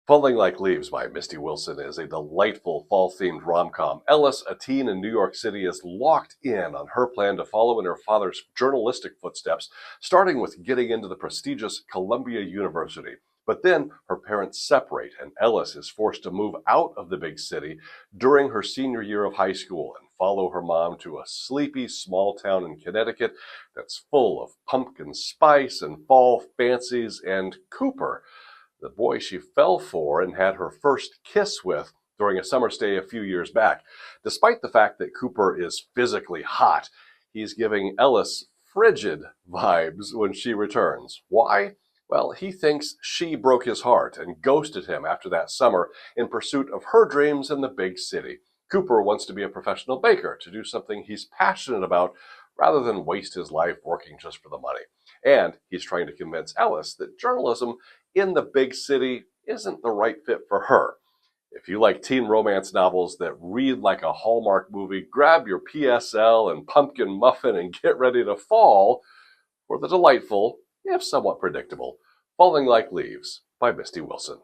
Falling Like Leaves by Misty Wilson is a delightful fall-themed rom-com. Ellis, a teen in New York City, is locked in on her plan to follow in her father's journalistic footsteps, starting with getting into the prestigious Columbia University. But then her parents separate, and Ellis is forced to move out of the big city during her senior year of high school and follow her mom to a sleepy small town in Connecticut that's full of pumpkin spice and fall fancies and Cooper, the boy she fell for and had her first kiss with during a summer stay a few years back. Despite the fact that Cooper is physically hot, he's giving Ellis frigid vibes when she returns. Why? Well, he thinks she broke his heart and ghosted him after that summer in pursuit of her dreams in the big city. Cooper wants to be a professional baker, to do something he's passionate about rather than waste his life working just for the money. And he's trying to convince Ellis that journalism in the big city isn't the right fit for her. If you like teen romance novels that read like a Hallmark movie, grab your PSL and pumpkin muffin and get ready to fall for the delightful, if somewhat predictable, Falling Like Leaves by Misty Wilson.